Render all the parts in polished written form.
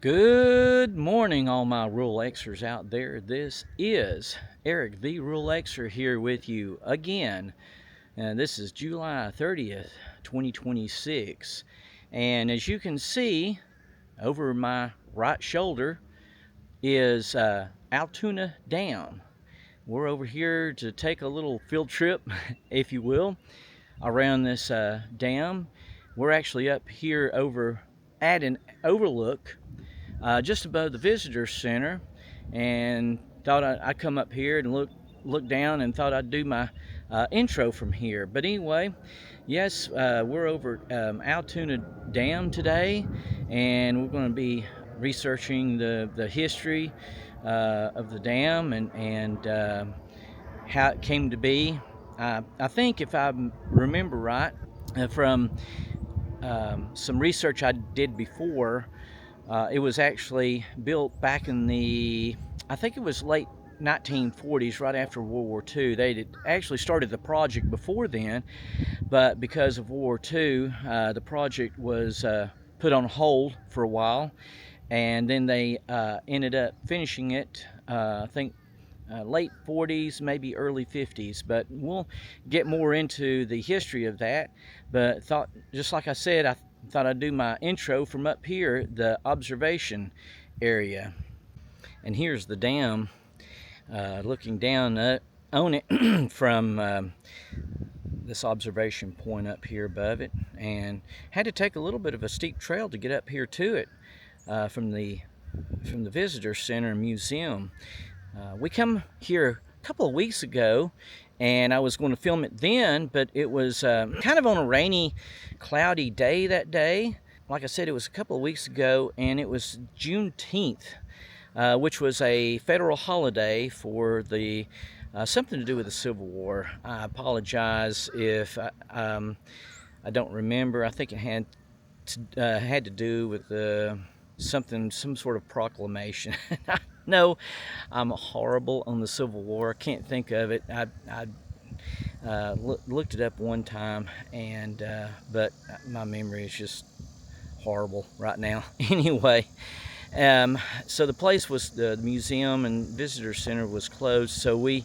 Good morning, all my rural Xers out there. This is Eric, the Rural Xer, here with you again. And this is July 30th, 2026. And as you can see, over my right shoulder is Allatoona Dam. We're over here to take a little field trip, if you will, around this dam. We're actually up here over at an overlook just above the visitor center, and thought I'd come up here and look down, and thought I'd do my intro from here. But anyway, yes, we're over Allatoona Dam today, and we're going to be researching the history of the dam and how it came to be. I think, if I remember right, from some research I did before, it was actually built back in I think it was late 1940s, right after World War II. They had actually started the project before then, but because of World War II, the project was put on hold for a while, and then they ended up finishing it, I think, late 40s, maybe early 50s. But we'll get more into the history of that. But thought, just like I said, I thought I'd do my intro from up here, the observation area. And here's the dam, looking down on it from this observation point up here above it, and had to take a little bit of a steep trail to get up here to it from the visitor center and museum. We come here a couple of weeks ago, and I was going to film it then, but it was kind of on a rainy, cloudy day that day. Like I said, it was a couple of weeks ago, and it was Juneteenth, which was a federal holiday for the something to do with the Civil War. I apologize if I don't remember. I think it had to do with some sort of proclamation. No, I'm horrible on the Civil War. I can't think of it. I looked it up one time, and but my memory is just horrible right now. Anyway, so the place was, the museum and visitor center was closed, so we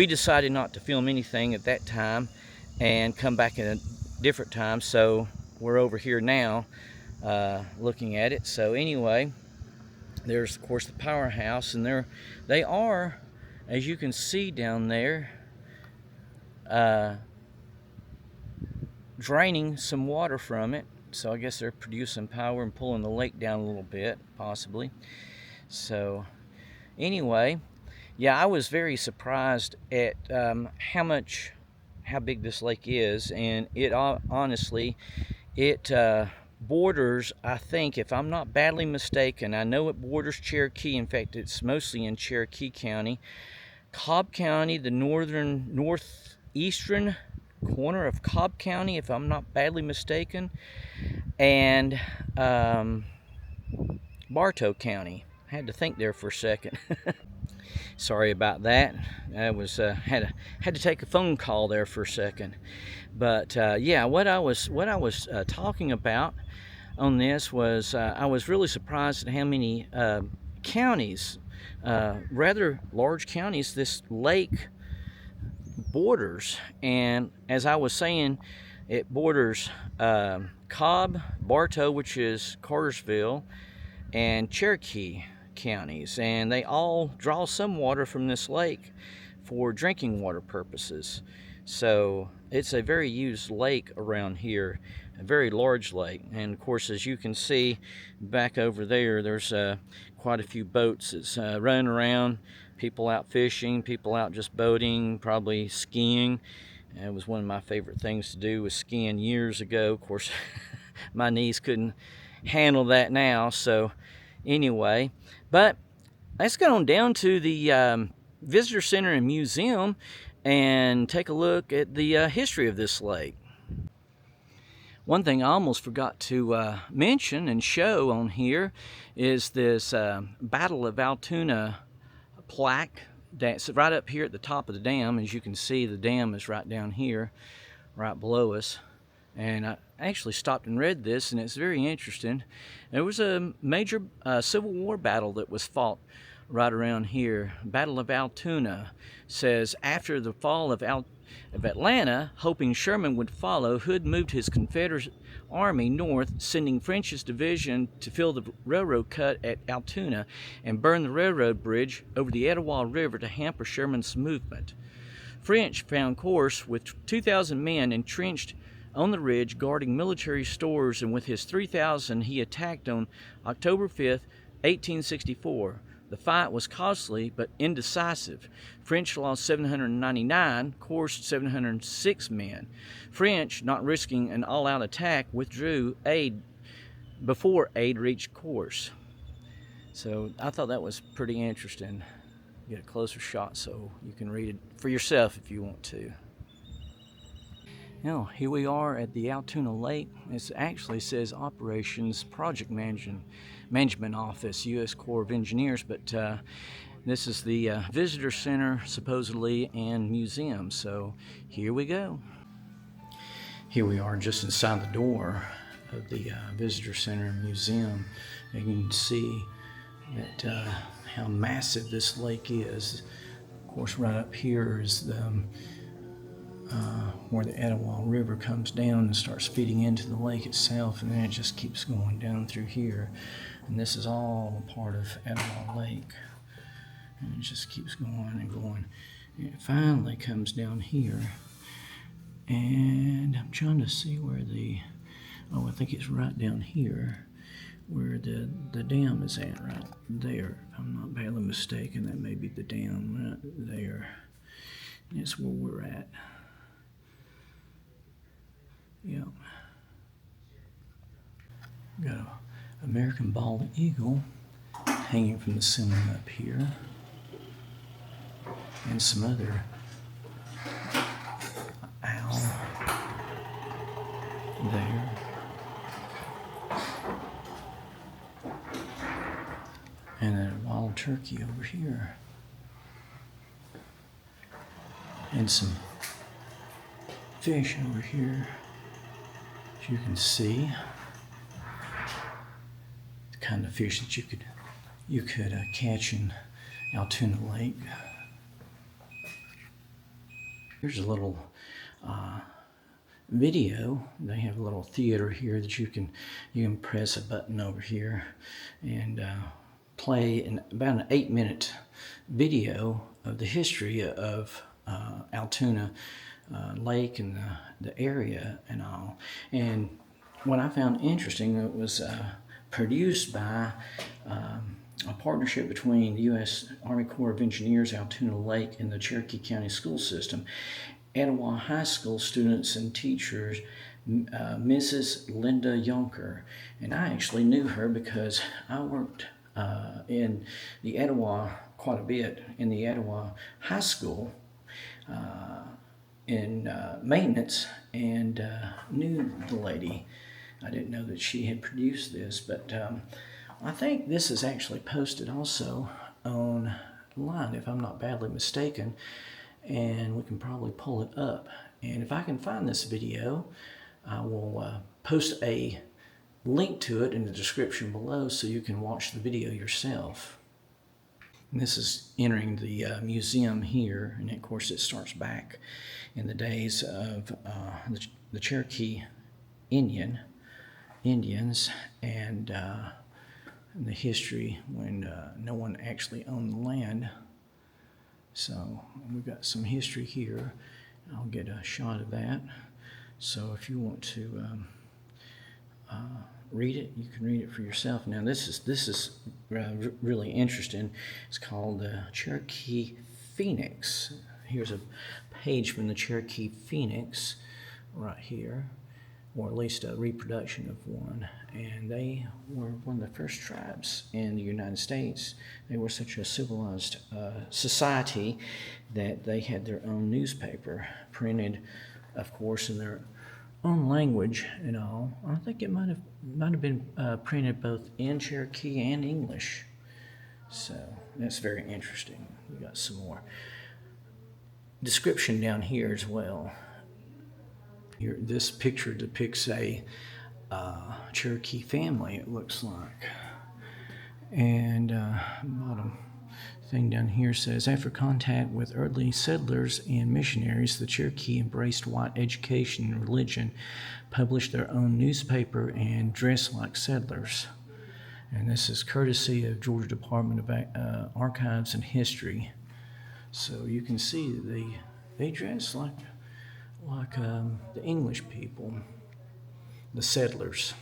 decided not to film anything at that time and come back at a different time. So we're over here now looking at it. So anyway, there's of course the powerhouse, and they are, as you can see down there, draining some water from it. So I guess they're producing power and pulling the lake down a little bit, possibly. So anyway, yeah, I was very surprised at how big this lake is, and it honestly, it borders, I think, if I'm not badly mistaken, I know it borders Cherokee. In fact, it's mostly in Cherokee County, Cobb County, the northeastern corner of Cobb County, if I'm not badly mistaken, and Bartow County. I had to think there for a second. Sorry about that. I was had to take a phone call there for a second. But yeah, what I was talking about on this was, I was really surprised at how many counties, rather large counties, this lake borders. And as I was saying, it borders Cobb, Bartow, which is Cartersville, and Cherokee counties, and they all draw some water from this lake for drinking water purposes. So it's a very used lake around here, a very large lake. And of course, as you can see back over there, there's quite a few boats that's running around, people out fishing, people out just boating, probably skiing. It was one of my favorite things to do, was skiing years ago. Of course, my knees couldn't handle that now. So anyway, but let's get on down to the visitor center and museum and take a look at the history of this lake. One thing I almost forgot to mention and show on here is this Battle of Allatoona plaque that's right up here at the top of the dam. As you can see, the dam is right down here, right below us. And I actually stopped and read this, and it's very interesting. There was a major Civil War battle that was fought right around here. Battle of Altoona says after the fall of Atlanta, hoping Sherman would follow, Hood moved his Confederate army north, sending French's division to fill the railroad cut at Altoona and burn the railroad bridge over the Etowah River to hamper Sherman's movement. French found course with 2,000 men entrenched on the ridge guarding military stores, and with his 3,000 he attacked on October 5th, 1864. The fight was costly but indecisive. French lost 799, coursed 706 men. French, not risking an all-out attack, withdrew aid before aid reached course. So I thought that was pretty interesting. Get a closer shot so you can read it for yourself if you want to. Now, here we are at the Allatoona Lake. It actually says Operations Project Management Office, U.S. Corps of Engineers, but this is the visitor center, supposedly, and museum. So here we go. Here we are just inside the door of the visitor center and museum. And you can see that how massive this lake is. Of course, right up here is the where the Etowah River comes down and starts feeding into the lake itself, and then it just keeps going down through here. And this is all a part of Etowah Lake. And it just keeps going and going. And it finally comes down here. And I'm trying to see where I think it's right down here where the dam is at, right there. If I'm not badly mistaken, that may be the dam right there. And that's where we're at. Yep. Got an American bald eagle hanging from the ceiling up here, and some other owl there. And a wild turkey over here. And some fish over here. As you can see, the kind of fish that you could catch in Altoona Lake. Here's a little video. They have a little theater here that you can press a button over here and play about an 8-minute video of the history of Altoona Lake and the area and all. And what I found interesting, it was produced by a partnership between the U.S. Army Corps of Engineers, Altoona Lake, and the Cherokee County School System. Etowah High School students and teachers, Mrs. Linda Yonker. And I actually knew her because I worked in the Etowah quite a bit, in the Etowah High School in maintenance, and knew the lady. I didn't know that she had produced this, but I think this is actually posted also online, if I'm not badly mistaken, and we can probably pull it up. And if I can find this video, I will post a link to it in the description below so you can watch the video yourself. And this is entering the museum here, and of course it starts back in the days of the Cherokee Indians and the history when no one actually owned the land. So we've got some history here. I'll get a shot of that. So if you want to read it, you can read it for yourself. Now this is really interesting. It's called the Cherokee Phoenix. Here's a page from the Cherokee Phoenix right here, or at least a reproduction of one. And they were one of the first tribes in the United States. They were such a civilized society that they had their own newspaper, printed, of course, in their own language and all. I think it might have been printed both in Cherokee and English. So that's very interesting. We got some more description down here as well. Here, this picture depicts a Cherokee family, it looks like. And bottom thing down here says, after contact with early settlers and missionaries, the Cherokee embraced white education and religion, published their own newspaper, and dressed like settlers. And this is courtesy of Georgia Department of Archives and History. So you can see that they dress like the English people, the settlers.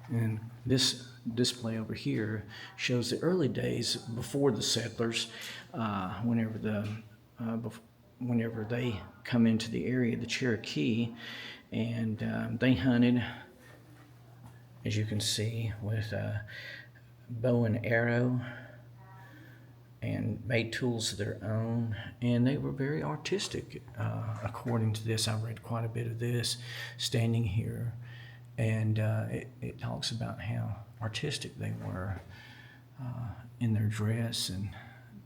And this display over here shows the early days before the settlers, whenever they come into the area, the Cherokee, and they hunted, as you can see, with bow and arrow, and made tools of their own, and they were very artistic. According to this, I read quite a bit of this, standing here, and it talks about how artistic they were in their dress and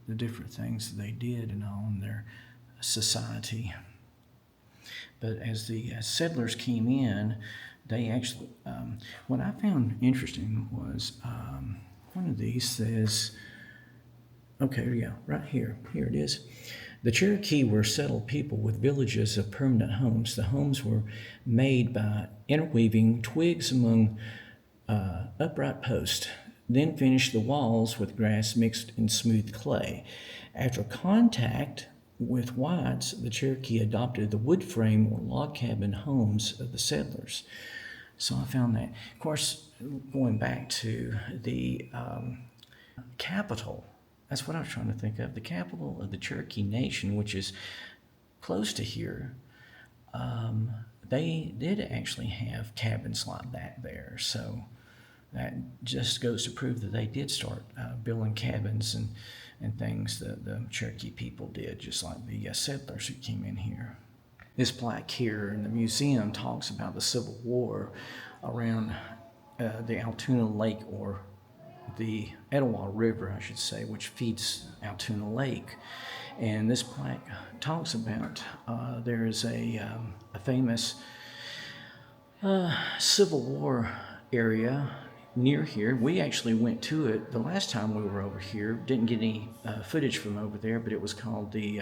the different things that they did and all in their society. But as the settlers came in, they actually, what I found interesting was one of these says, okay, yeah, right here. Here it is. The Cherokee were settled people with villages of permanent homes. The homes were made by interweaving twigs among upright posts, then finished the walls with grass mixed in smooth clay. After contact with whites, the Cherokee adopted the wood frame or log cabin homes of the settlers. So I found that. Of course, going back to the capital, that's what I was trying to think of. The capital of the Cherokee Nation, which is close to here, they did actually have cabins like that there. So that just goes to prove that they did start building cabins and things that the Cherokee people did, just like the settlers who came in here. This plaque here in the museum talks about the Civil War around the Allatoona Lake, or the Etowah River, I should say, which feeds Allatoona Lake. And this plaque talks about there is a famous Civil War area near here. We actually went to it the last time we were over here. Didn't get any footage from over there, but it was called the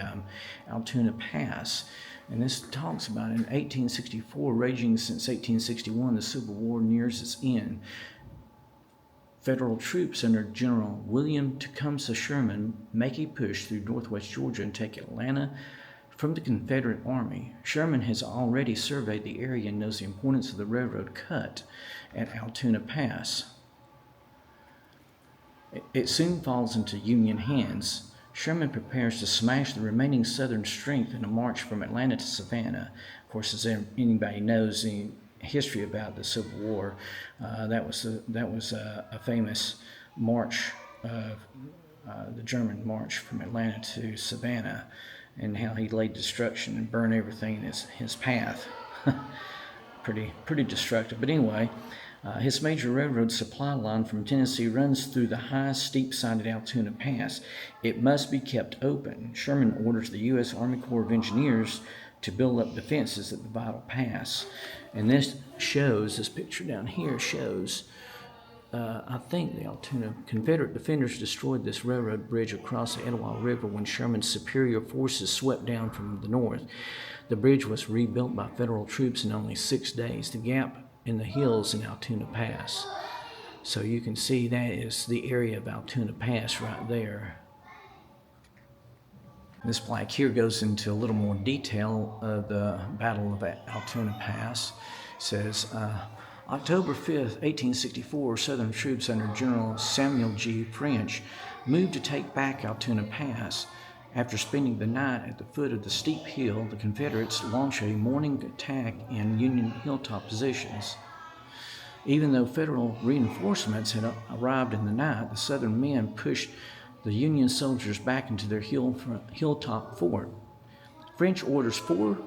Allatoona Pass. And this talks about in 1864, raging since 1861, the Civil War nears its end. Federal troops under General William Tecumseh Sherman make a push through northwest Georgia and take Atlanta from the Confederate Army. Sherman has already surveyed the area and knows the importance of the railroad cut at Allatoona Pass. It soon falls into Union hands. Sherman prepares to smash the remaining Southern strength in a march from Atlanta to Savannah. Of course, as anybody knows the history about the Civil War, that was a famous march, the German march from Atlanta to Savannah, and how he laid destruction and burned everything in his path. pretty destructive. But anyway, his major railroad supply line from Tennessee runs through the high, steep-sided Allatoona Pass. It must be kept open. Sherman orders the U.S. Army Corps of Engineers to build up defenses at the vital pass. And this picture down here shows, I think the Allatoona Confederate defenders destroyed this railroad bridge across the Etowah River when Sherman's superior forces swept down from the north. The bridge was rebuilt by federal troops in only 6 days. The gap in the hills in Allatoona Pass. So you can see that is the area of Allatoona Pass right there. This plaque here goes into a little more detail of the Battle of Allatoona Pass. It says, October 5th, 1864, Southern troops under General Samuel G. French moved to take back Allatoona Pass. After spending the night at the foot of the steep hill, the Confederates launched a morning attack in Union hilltop positions. Even though Federal reinforcements had arrived in the night, the Southern men pushed the Union soldiers back into their hilltop fort. French orders 4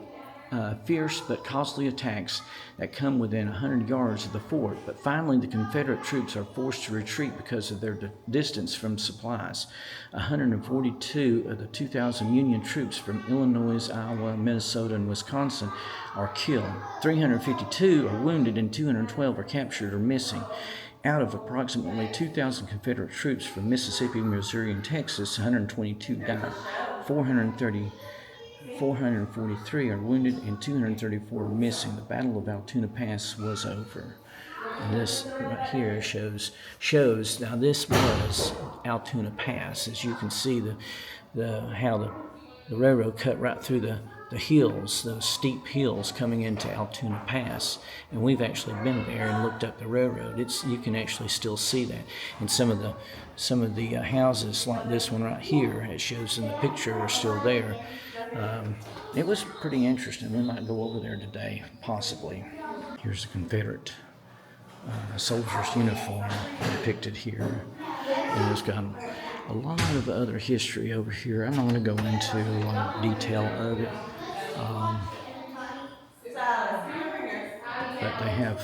fierce but costly attacks that come within 100 yards of the fort, but finally the Confederate troops are forced to retreat because of their distance from supplies. 142 of the 2,000 Union troops from Illinois, Iowa, Minnesota, and Wisconsin are killed. 352 are wounded and 212 are captured or missing. Out of approximately 2,000 Confederate troops from Mississippi, Missouri, and Texas, 122 died. 443 are wounded and 234 are missing. The Battle of Altoona Pass was over. And this right here shows now this was Altoona Pass. As you can see, how the railroad cut right through the hills, those steep hills coming into Altoona Pass, and we've actually been there and looked up the railroad. You can actually still see that, and some of the houses like this one right here, it shows in the picture, are still there. It was pretty interesting. We might go over there today, possibly. Here's the Confederate soldier's uniform depicted here, and it's got a lot of other history over here. I'm not going to go into a lot of detail of it, but they have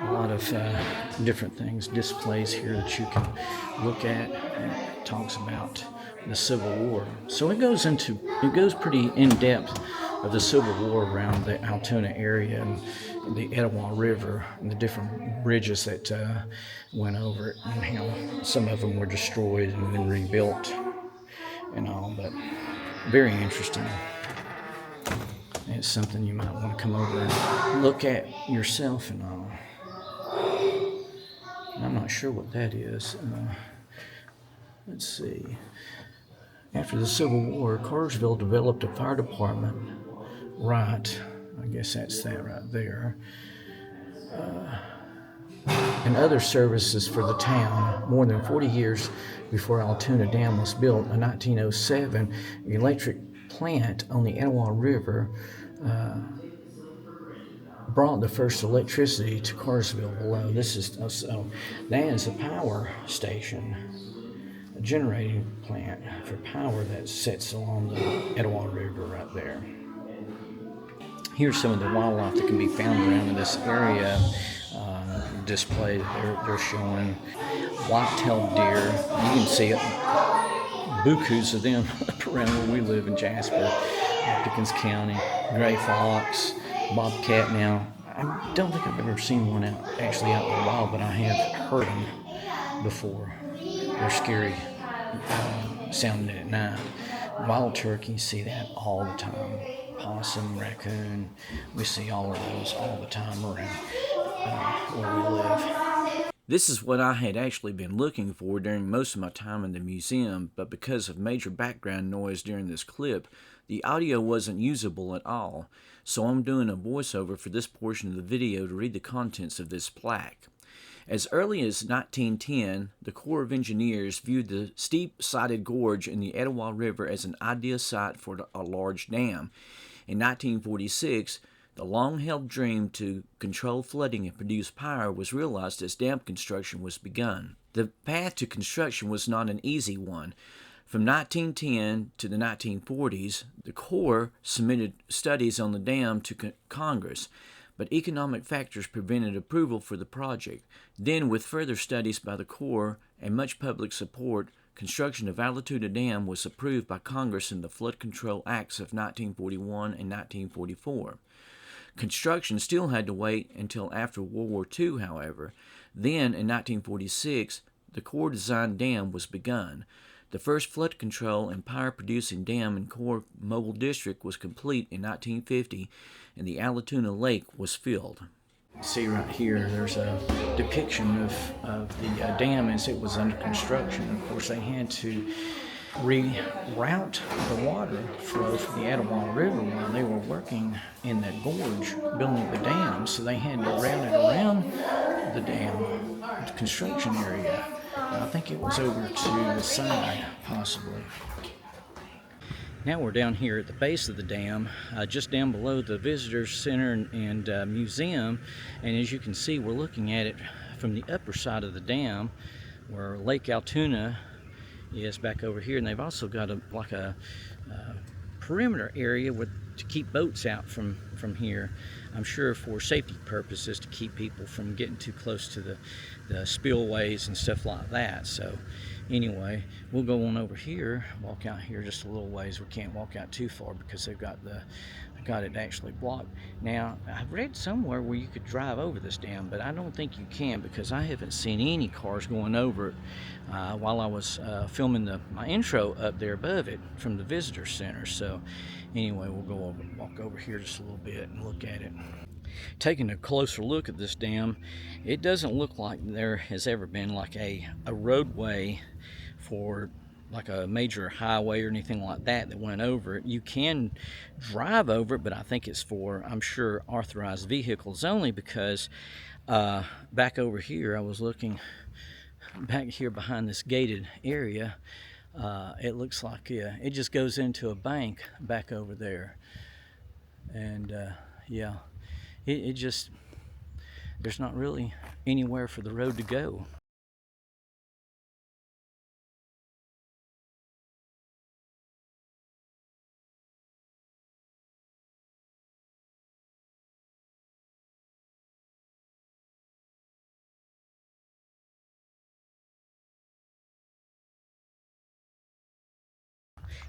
a lot of different things, displays here that you can look at, and it talks about the Civil War. So it goes pretty in depth of the Civil War around the Altoona area and the Etowah River and the different bridges that went over it, and how some of them were destroyed and then rebuilt and all. But very interesting. It's something you might want to come over and look at yourself and all. I'm not sure what that is. Let's see. After the Civil War, Cartersville developed a fire department. Right, I guess that's that right there. And other services for the town. More than 40 years before Altoona Dam was built, in 1907, an electric plant on the Etowah River brought the first electricity to Cartersville below. That is a power station, a generating plant for power that sits along the Etowah River right there. Here's some of the wildlife that can be found around in this area displayed. They're showing white-tailed deer. You can see bukus of them up around where we live in Jasper, Pickens County. Gray fox, bobcat. Now, I don't think I've ever seen one actually out in the wild, but I have heard them before. They're scary sounding at night. Wild turkey, see that all the time. Possum, raccoon, we see all of those all the time around where we live. This is what I had actually been looking for during most of my time in the museum, but because of major background noise during this clip, the audio wasn't usable at all, so I'm doing a voiceover for this portion of the video to read the contents of this plaque. As early as 1910, the Corps of Engineers viewed the steep-sided gorge in the Etowah River as an ideal site for a large dam. In 1946, the long-held dream to control flooding and produce power was realized as dam construction was begun. The path to construction was not an easy one. From 1910 to the 1940s, the Corps submitted studies on the dam to Congress, but economic factors prevented approval for the project. Then, with further studies by the Corps and much public support, construction of Allatoona Dam was approved by Congress in the Flood Control Acts of 1941 and 1944. Construction still had to wait until after World War II, however. Then, in 1946, the Corps-designed dam was begun. The first flood control and power-producing dam in Corps Mobile District was complete in 1950, and the Allatoona Lake was filled. See right here, there's a depiction of the dam as it was under construction. Of course, they had to reroute the water flow from the Etowah River while they were working in that gorge building the dam, so they had to route it around the dam, the construction area. I think it was over to the side, possibly. Now we're down here at the base of the dam, just down below the Visitor Center and Museum, and as you can see, we're looking at it from the upper side of the dam, where Lake Allatoona is back over here, and they've also got a perimeter area with to keep boats out from here. I'm sure for safety purposes, to keep people from getting too close to the spillways and stuff like that. So anyway, we'll go on over here, walk out here just a little ways. We can't walk out too far because they've got it actually blocked. Now, I've read somewhere where you could drive over this dam, but I don't think you can because I haven't seen any cars going over it while I was filming my intro up there above it from the visitor center. So anyway, we'll walk over here just a little bit and look at it. Taking a closer look at this dam, it doesn't look like there has ever been like a roadway for like a major highway or anything like that went over it. You can drive over it, but I think it's for, I'm sure, authorized vehicles only, because back over here, I was looking back here behind this gated area, it looks like it just goes into a bank back over there. And yeah, it just, there's not really anywhere for the road to go.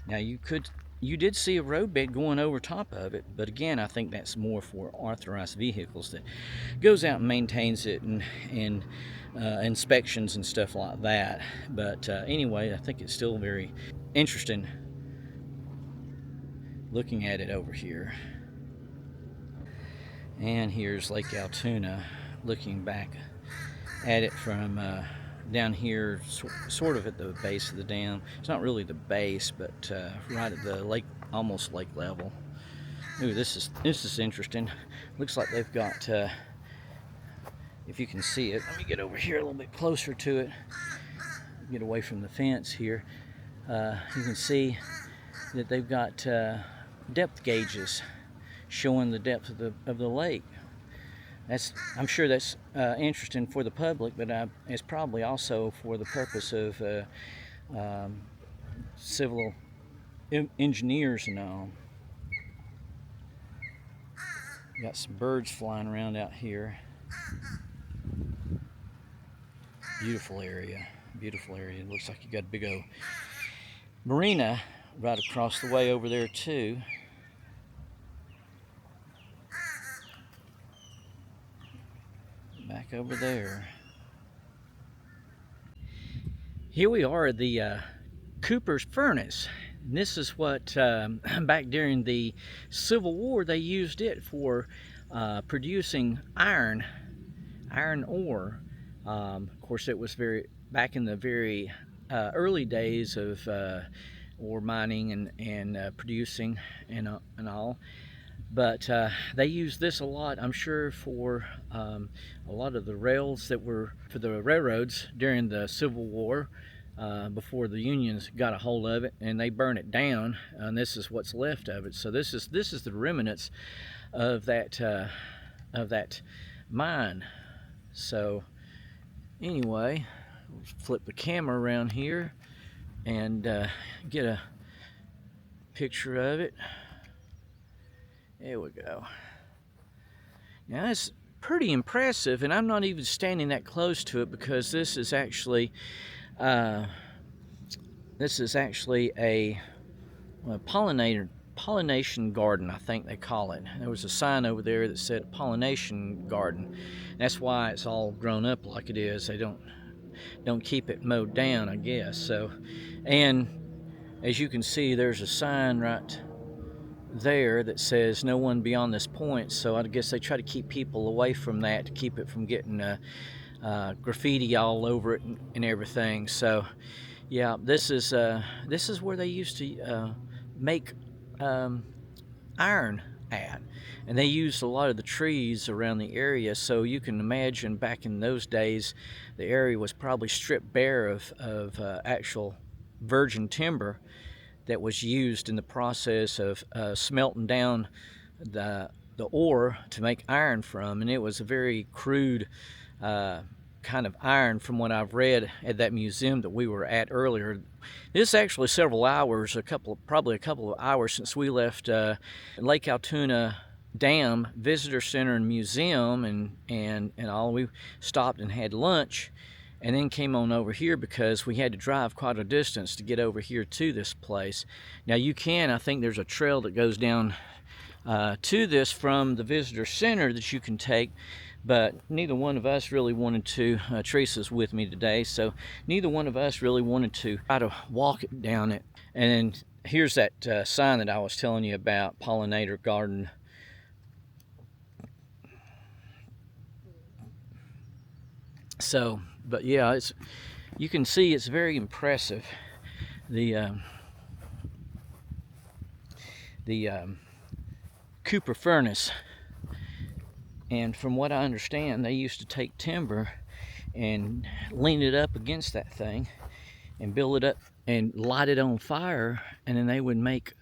Now you did see a roadbed going over top of it, but again, I think that's more for authorized vehicles that goes out and maintains it and inspections and stuff like that. But anyway, I think it's still very interesting looking at it over here. And here's Lake Allatoona, looking back at it from down here, sort of at the base of the dam. It's not really the base, but right at the lake, almost lake level. Ooh, this is interesting. Looks like they've got, if you can see it, let me get over here a little bit closer to it, get away from the fence here. You can see that they've got depth gauges showing the depth of the lake. I'm sure that's interesting for the public, but it's probably also for the purpose of civil engineers and all. Got some birds flying around out here. Beautiful area, beautiful area. It looks like you got a big old marina right across the way over there too. Back over there. Here we are at the Cooper's Furnace. And this is what, back during the Civil War, they used it for producing iron ore. Of course, it was back in the very early days of ore mining and producing and all. But they used this a lot, I'm sure, for a lot of the rails that were for the railroads during the Civil War, before the Unions got a hold of it, and they burned it down, and this is what's left of it. So this is the remnants of that mine. So anyway, flip the camera around here and get a picture of it. There we go. Now that's pretty impressive, and I'm not even standing that close to it because this is actually a pollination garden, I think they call it. There was a sign over there that said pollination garden. That's why it's all grown up like it is. They don't keep it mowed down, I guess. So, and as you can see, there's a sign right there that says no one beyond this point. So I guess they try to keep people away from that, to keep it from getting graffiti all over it and everything. So yeah, this is where they used to make iron at, and they used a lot of the trees around the area. So you can imagine back in those days, the area was probably stripped bare of actual virgin timber that was used in the process of smelting down the ore to make iron from, and it was a very crude kind of iron from what I've read at that museum that we were at earlier. This is actually several hours, probably a couple of hours since we left Lake Allatoona Dam Visitor Center and Museum and all. We stopped and had lunch and then came on over here because we had to drive quite a distance to get over here to this place. Now I think there's a trail that goes down to this from the visitor center that you can take, but neither one of us really wanted to. Teresa's with me today, so neither one of us really wanted to try to walk it down it. And here's that sign that I was telling you about, Pollinator Garden. So, but yeah, you can see it's very impressive. The Cooper furnace. And from what I understand, they used to take timber and lean it up against that thing and build it up and light it on fire, and then they would make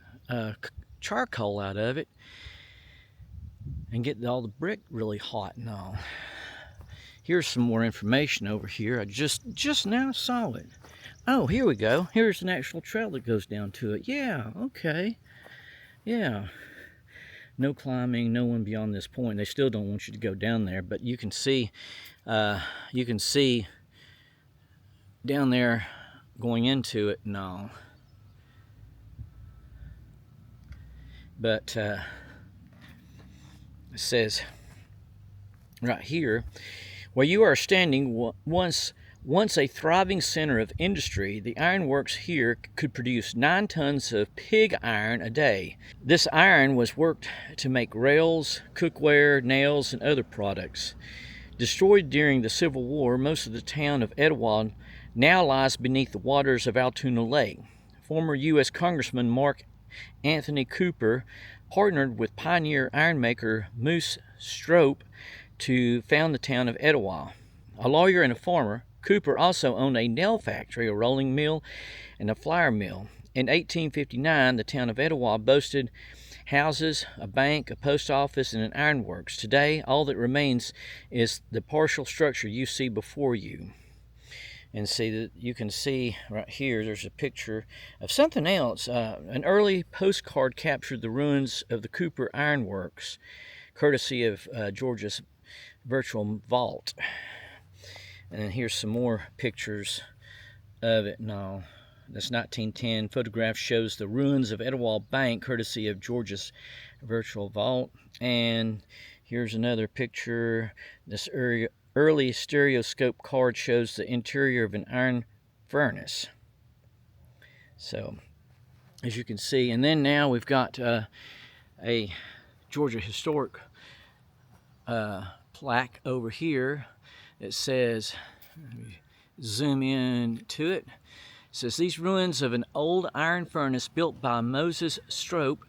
charcoal out of it and get all the brick really hot and all. Here's some more information over here. I just now saw it. Oh, here we go. Here's an actual trail that goes down to it. Yeah, okay. Yeah. No climbing, no one beyond this point. They still don't want you to go down there, but you can see down there going into it and all. But it says right here, where you are standing, once a thriving center of industry, the ironworks here could produce 9 tons of pig iron a day. This iron was worked to make rails, cookware, nails, and other products. Destroyed during the Civil War, most of the town of Etowah now lies beneath the waters of Allatoona Lake. Former U.S. Congressman Mark Anthony Cooper partnered with pioneer ironmaker Moose Strope to found the town of Etowah. A lawyer and a farmer, Cooper also owned a nail factory, a rolling mill, and a flour mill. In 1859, the town of Etowah boasted houses, a bank, a post office, and an ironworks. Today, all that remains is the partial structure you see before you. And see that you can see right here, there's a picture of something else. An early postcard captured the ruins of the Cooper Ironworks, courtesy of Georgia's virtual vault. And then here's some more pictures of it and all. This 1910 photograph shows the ruins of Etowah Bank, courtesy of Georgia's virtual vault. And here's another picture. This early stereoscope card shows the interior of an iron furnace. So, as you can see, and then now we've got a Georgia Historic plaque over here. It says, let me zoom in to it. It says, these ruins of an old iron furnace built by Moses Strope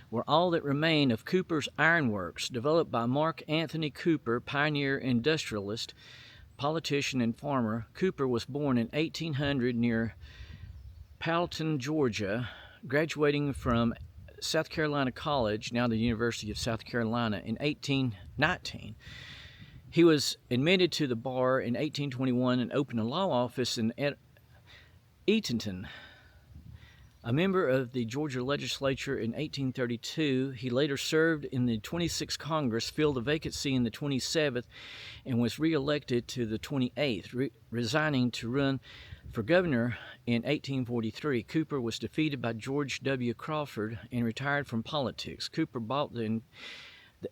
were all that remained of Cooper's Ironworks, developed by Mark Anthony Cooper, pioneer industrialist, politician, and farmer. Cooper was born in 1800 near Palatine, Georgia, graduating from South Carolina College, now the University of South Carolina, in 1819. He was admitted to the bar in 1821 and opened a law office in Eatonton. A member of the Georgia legislature in 1832, he later served in the 26th Congress, filled a vacancy in the 27th, and was re-elected to the 28th, resigning to run for governor in 1843. Cooper was defeated by George W. Crawford and retired from politics. Cooper bought an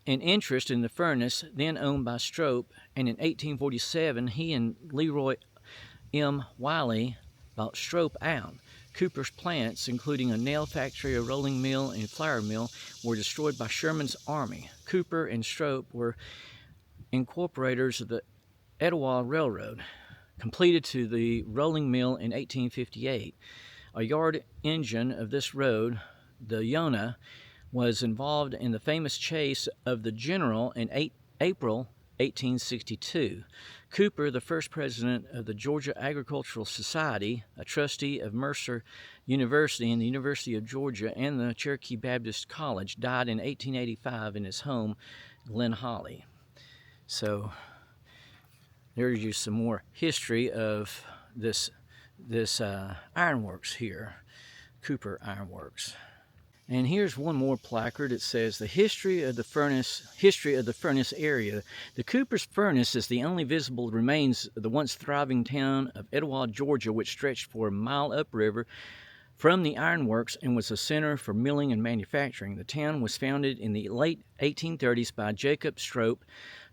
interest in the furnace, then owned by Strope, and in 1847 he and Leroy M. Wiley bought Strope out. Cooper's plants, including a nail factory, a rolling mill, and flour mill, were destroyed by Sherman's army. Cooper and Strope were incorporators of the Etowah Railroad, completed to the rolling mill in 1858. A yard engine of this road, the Yonah, was involved in the famous chase of the General in April 1862. Cooper, the first president of the Georgia Agricultural Society, a trustee of Mercer University and the University of Georgia and the Cherokee Baptist College, died in 1885 in his home, Glen Holly. So there's just some more history of this ironworks here, Cooper Ironworks. And here's one more placard. It says, the history of the furnace area. The Cooper's Furnace is the only visible remains of the once thriving town of Etowah, Georgia, which stretched for a mile upriver from the ironworks and was a center for milling and manufacturing. The town was founded in the late 1830s by Jacob Strope,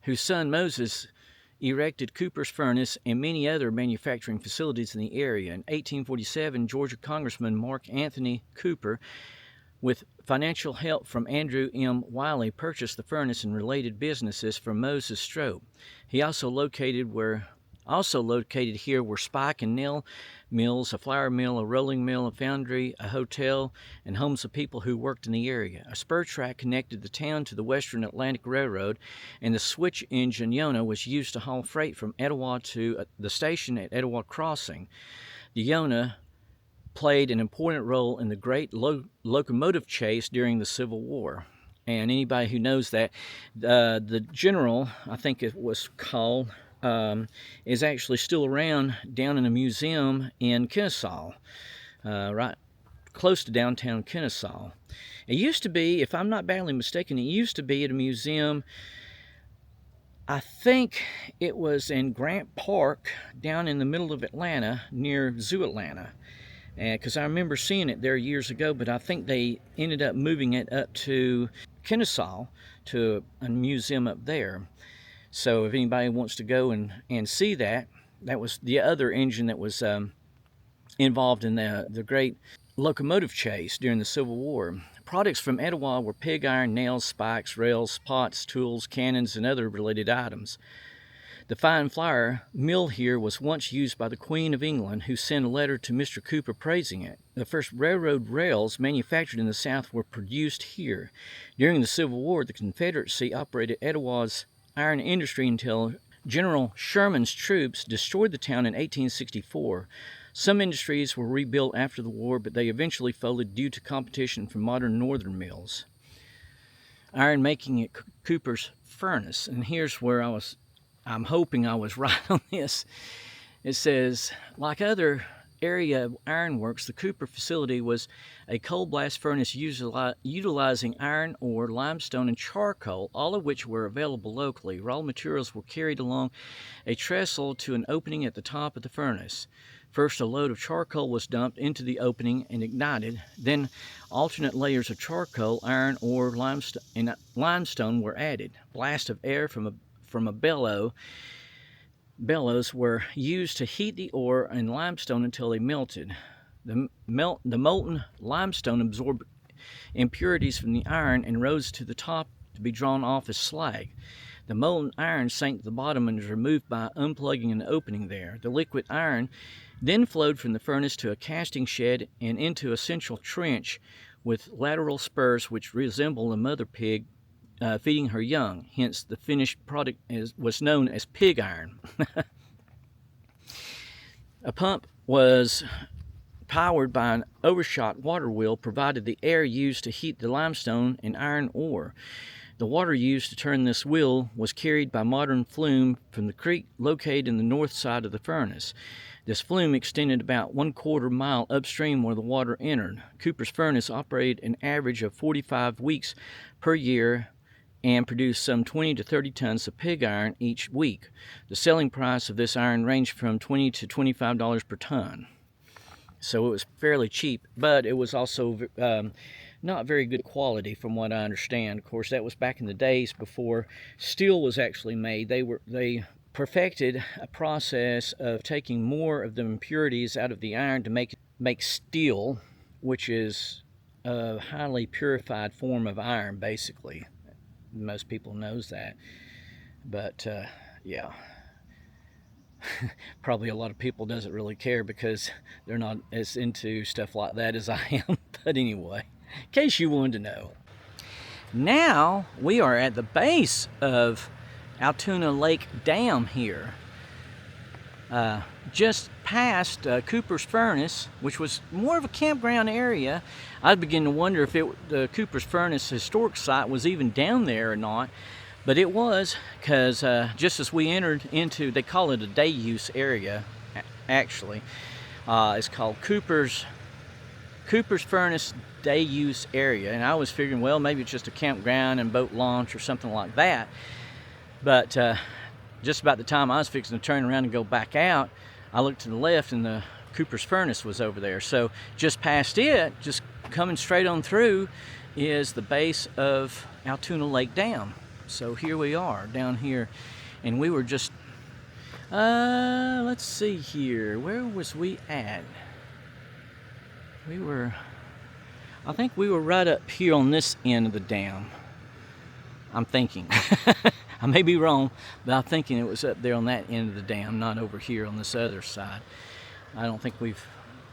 whose son Moses erected Cooper's Furnace and many other manufacturing facilities in the area. In 1847, Georgia Congressman Mark Anthony Cooper, with financial help from Andrew M. Wiley, purchased the furnace and related businesses from Moses Strope. He also located here were spike and nail mills, a flour mill, a rolling mill, a foundry, a hotel, and homes of people who worked in the area. A spur track connected the town to the Western Atlantic Railroad, and the switch engine Yonah was used to haul freight from Etowah to the station at Etowah Crossing. The Yonah played an important role in the great locomotive chase during the Civil War. And anybody who knows that, the General, I think it was called, is actually still around down in a museum in Kennesaw, right close to downtown Kennesaw. It used to be, if I'm not badly mistaken, it used to be at a museum, I think it was in Grant Park down in the middle of Atlanta near Zoo Atlanta. Because I remember seeing it there years ago, but I think they ended up moving it up to Kennesaw to a museum up there. So if anybody wants to go and see that, that was the other engine that was involved in the great locomotive chase during the Civil War. Products from Etowah were pig iron, nails, spikes, rails, pots, tools, cannons, and other related items. The fine flour mill here was once used by the Queen of England, who sent a letter to Mr. Cooper praising it. The first railroad rails manufactured in the South were produced here. During the Civil War, the Confederacy operated Etowah's iron industry until General Sherman's troops destroyed the town in 1864. Some industries were rebuilt after the war, but they eventually folded due to competition from modern northern mills. Iron making at Cooper's Furnace. And here's where I'm hoping I was right on this. It says, like other area ironworks, the Cooper facility was a coal blast furnace utilizing iron ore, limestone, and charcoal, all of which were available locally. Raw materials were carried along a trestle to an opening at the top of the furnace. First, a load of charcoal was dumped into the opening and ignited. Then, alternate layers of charcoal, iron ore, and limestone were added. Blasts of air from a bellows were used to heat the ore and limestone until they melted. The molten limestone absorbed impurities from the iron and rose to the top to be drawn off as slag. The molten iron sank to the bottom and was removed by unplugging an opening there. The liquid iron then flowed from the furnace to a casting shed and into a central trench with lateral spurs which resemble a mother pig feeding her young. Hence, the finished product was known as pig iron. A pump was powered by an overshot water wheel, provided the air used to heat the limestone and iron ore. The water used to turn this wheel was carried by modern flume from the creek located in the north side of the furnace. This flume extended about 1/4 mile upstream where the water entered. Cooper's Furnace operated an average of 45 weeks per year and produced some 20 to 30 tons of pig iron each week. The selling price of this iron ranged from $20 to $25 per ton. So it was fairly cheap, but it was also not very good quality from what I understand. Of course, that was back in the days before steel was actually made. They perfected a process of taking more of the impurities out of the iron to make steel, which is a highly purified form of iron, basically. Most people knows that, but yeah. Probably a lot of people doesn't really care because they're not as into stuff like that as I am. But anyway, in case you wanted to know. Now we are at the base of Allatoona Lake Dam here. Just past Cooper's Furnace, which was more of a campground area. I'd begin to wonder if the Cooper's Furnace historic site was even down there or not. But it was, because just as we entered into, they call it a day use area, actually. It's called Cooper's Furnace Day Use Area. And I was figuring, well, maybe it's just a campground and boat launch or something like that. But just about the time I was fixing to turn around and go back out, I looked to the left and the Cooper's Furnace was over there. So just past it, just coming straight on through, is the base of Allatoona Lake Dam. So here we are down here, and we were just, let's see here, where was we at? I think we were right up here on this end of the dam. I'm thinking. I may be wrong, but I'm thinking it was up there on that end of the dam, not over here on this other side. I don't think we've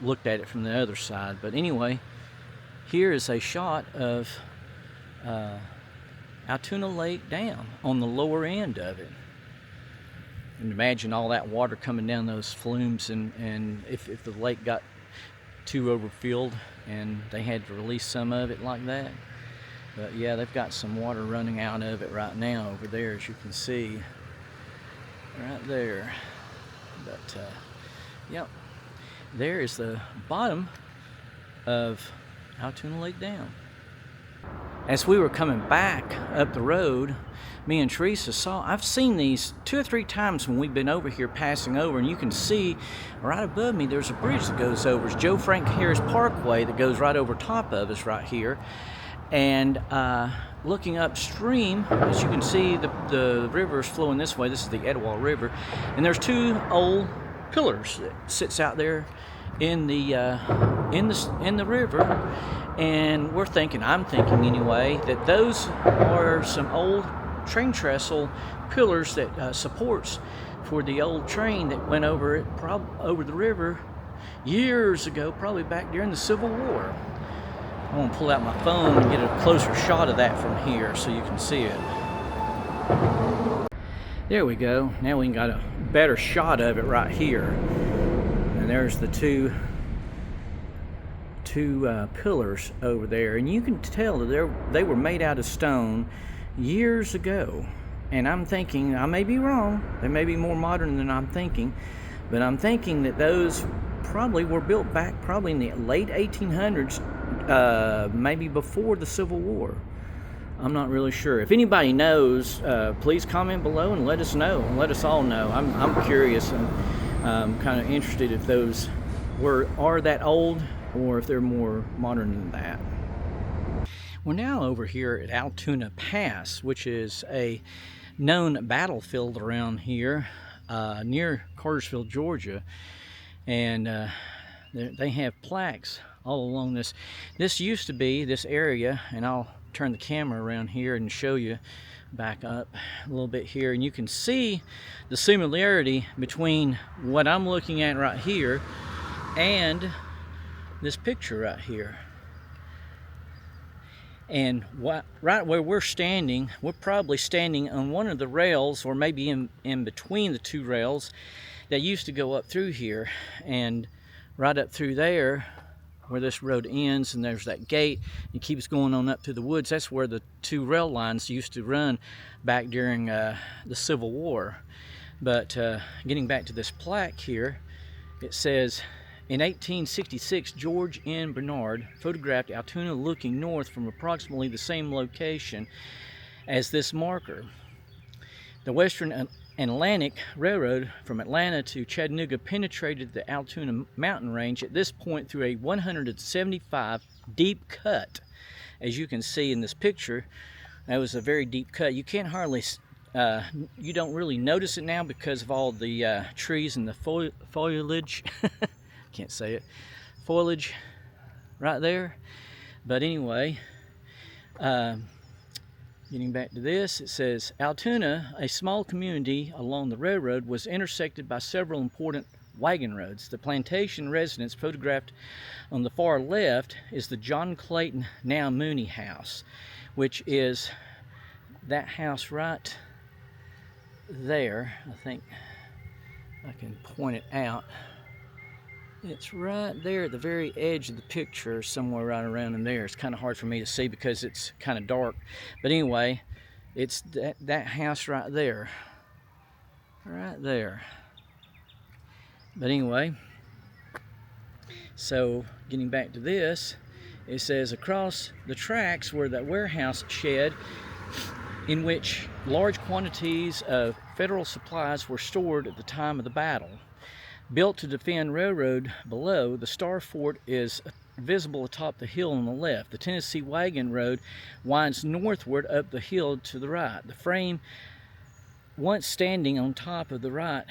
looked at it from the other side, but anyway, here is a shot of Allatoona Lake Dam on the lower end of it. And imagine all that water coming down those flumes, and if the lake got too overfilled and they had to release some of it like that. But yeah, they've got some water running out of it right now over there, as you can see right there. But yep, there is the bottom of Allatoona Lake Dam. As we were coming back up the road, me and Teresa I've seen these 2 or 3 times when we've been over here passing over, and you can see right above me there's a bridge that goes over. It's Joe Frank Harris Parkway that goes right over top of us right here. And looking upstream, as you can see, the river is flowing this way. This is the Etowah River, and there's 2 old pillars that sits out there in the river. And I'm thinking anyway, that those are some old train trestle pillars that supports for the old train that went over the river years ago, probably back during the Civil War. I'm going to pull out my phone and get a closer shot of that from here so you can see it. There we go. Now we got a better shot of it right here. And there's the two pillars over there, and you can tell that they were made out of stone years ago. And I'm thinking, I may be wrong, they may be more modern than I'm thinking, but I'm thinking that those probably were built back probably in the late 1800s, maybe before the Civil War. I'm not really sure. If anybody knows, please comment below and let us know, and let us all know. I'm curious, and I'm kind of interested if those are that old, or if they're more modern than that. We're now over here at Allatoona Pass, which is a known battlefield around here near Cartersville, Georgia. And they have plaques all along this. This used to be this area, and I'll turn the camera around here and show you back up a little bit here, and you can see the similarity between what I'm looking at right here and this picture right here. And right where we're standing, we're probably standing on one of the rails, or maybe in between the 2 rails that used to go up through here. And right up through there where this road ends, and there's that gate, it keeps going on up through the woods. That's where the 2 rail lines used to run back during the Civil War. But getting back to this plaque here, it says, in 1866, George N. Bernard photographed Allatoona looking north from approximately the same location as this marker. The Western Atlantic Railroad from Atlanta to Chattanooga penetrated the Allatoona mountain range at this point through a 175 deep cut. As you can see in this picture, that was a very deep cut. You can't hardly, you don't really notice it now because of all the trees and the foliage. Can't say it, foliage right there. But anyway, getting back to this, it says Allatoona, a small community along the railroad, was intersected by several important wagon roads. The plantation residence photographed on the far left is the John Clayton, now Mooney house, which is that house right there. I think I can point it out. It's right there at the very edge of the picture, somewhere right around in there. It's kind of hard for me to see because it's kind of dark. But anyway, It's that house right there. Right there. But anyway, so getting back to this, it says across the tracks were the warehouse shed in which large quantities of federal supplies were stored at the time of the battle. Built to defend railroad below, the Star Fort is visible atop the hill on the left. The Tennessee Wagon Road winds northward up the hill to the right. The frame, once standing on top of the right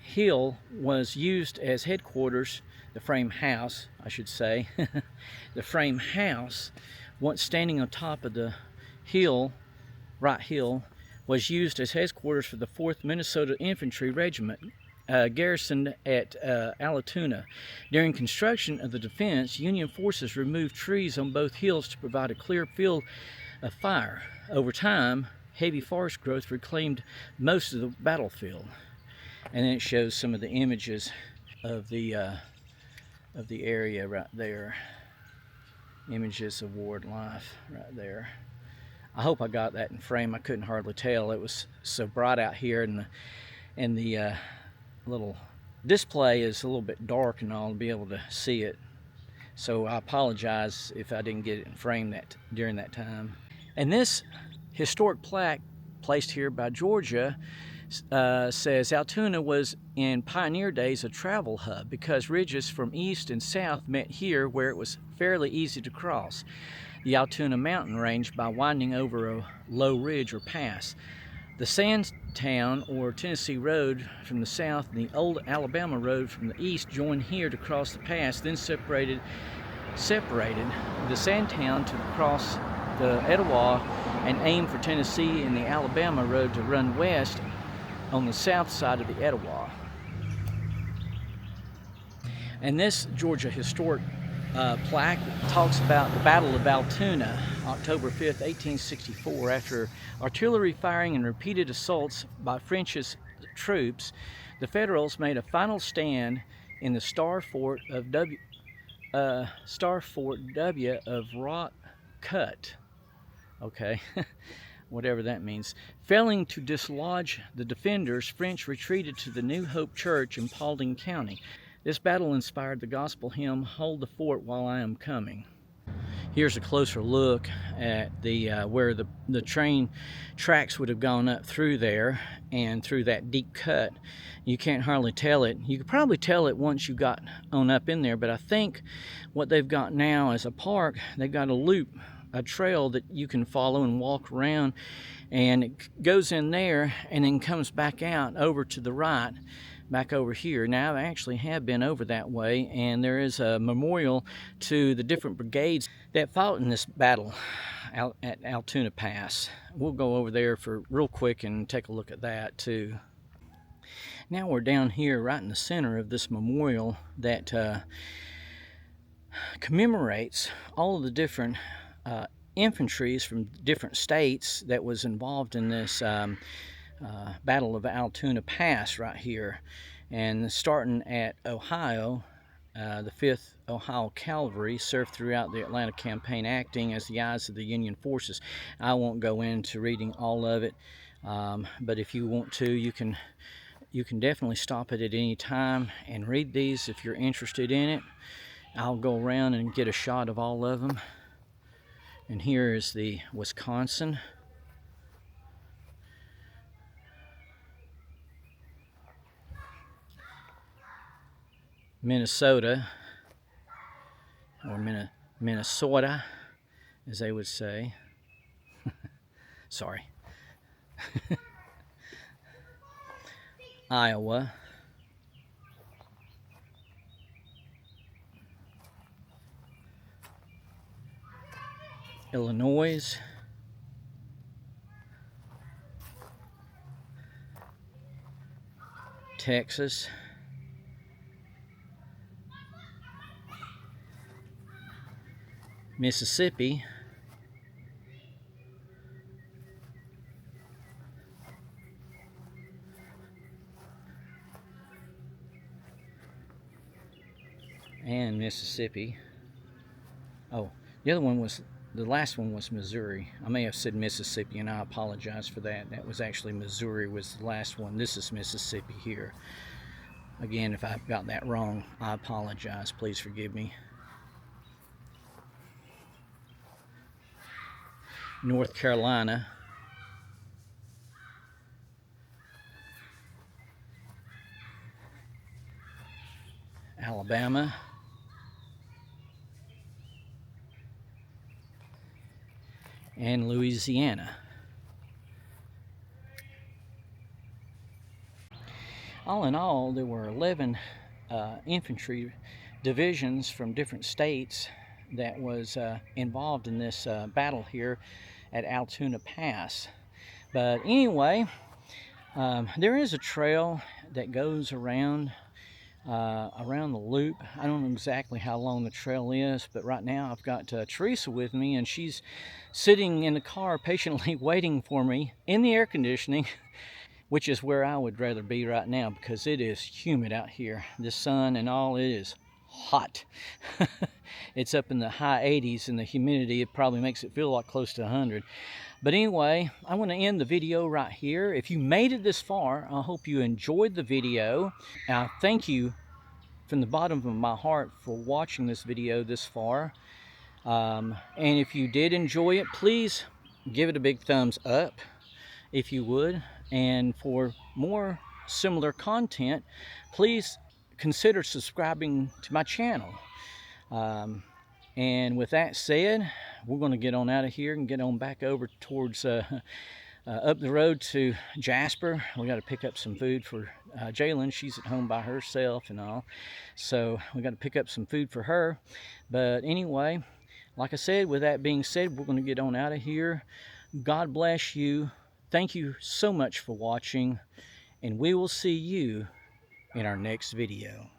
hill, was used as headquarters. The frame house, I should say. The frame house, once standing on top of the hill, right hill, was used as headquarters for the 4th Minnesota Infantry Regiment, garrisoned at Allatoona. During construction of the defense, Union forces removed trees on both hills to provide a clear field of fire. Over time, heavy forest growth reclaimed most of the battlefield. And then it shows some of the images of the area right there. Images of war and life right there. I hope I got that in frame. I couldn't hardly tell. It was so bright out here, and the little display is a little bit dark and all to be able to see it. So I apologize if I didn't get it in frame during that time. And this historic plaque placed here by Georgia says Altoona was in pioneer days a travel hub because ridges from east and south met here where it was fairly easy to cross the Altoona mountain range by winding over a low ridge or pass. The Sandtown or Tennessee Road from the south and the old Alabama Road from the east joined here to cross the pass, then separated the Sandtown to cross the Etowah and aim for Tennessee, and the Alabama Road to run west on the south side of the Etowah. And this Georgia historic plaque talks about the Battle of Altoona, October 5th, 1864. After artillery firing and repeated assaults by French's troops, the Federals made a final stand in the Star Fort W of Rock Cut. Okay. Whatever that means. Failing to dislodge the defenders, French retreated to the New Hope Church in Paulding County. This battle inspired the gospel hymn, "Hold the Fort While I Am Coming." Here's a closer look at where the train tracks would have gone up through there and through that deep cut. You can't hardly tell it. You could probably tell it once you got on up in there, but I think what they've got now is a park. They've got a loop, a trail that you can follow and walk around, and it goes in there and then comes back out over to the right, back over here. Now I actually have been over that way, and there is a memorial to the different brigades that fought in this battle out at Altoona Pass. We'll go over there for real quick and take a look at that too. Now we're down here right in the center of this memorial that commemorates all of the different infantries from different states that was involved in this Battle of Altoona Pass right here. And starting at Ohio, the 5th Ohio Cavalry served throughout the Atlanta campaign, acting as the eyes of the Union forces. I won't go into reading all of it, but if you want to, you can definitely stop it at any time and read these if you're interested in it. I'll go around and get a shot of all of them. And here is the Wisconsin, Minnesota, or Minnesota, as they would say. Sorry. Iowa, Illinois, Texas, Mississippi, and Mississippi. Oh, the other one was The last one was Missouri. I may have said Mississippi, and I apologize for that. That was actually Missouri was the last one. This is Mississippi here. Again, if I've got that wrong, I apologize. Please forgive me. North Carolina. Alabama. And Louisiana. All in all, there were 11 infantry divisions from different states that was involved in this battle here at Allatoona Pass. But anyway, there is a trail that goes around the loop. I don't know exactly how long the trail is, but right now I've got Teresa with me, and she's sitting in the car patiently waiting for me in the air conditioning, which is where I would rather be right now because it is humid out here. The sun and all, it is hot. It's up in the high 80s, and the humidity, it probably makes it feel a lot close to 100. But anyway, I want to end the video right here. If you made it this far, I hope you enjoyed the video. I thank you from the bottom of my heart for watching this video this far. And if you did enjoy it, please give it a big thumbs up if you would. And for more similar content, please consider subscribing to my channel. And with that said, we're going to get on out of here and get on back over towards up the road to Jasper. We got to pick up some food for Jalen. She's at home by herself and all, so we got to pick up some food for her. But anyway, like I said, with that being said, we're going to get on out of here. God bless you. Thank you so much for watching, and we will see you in our next video.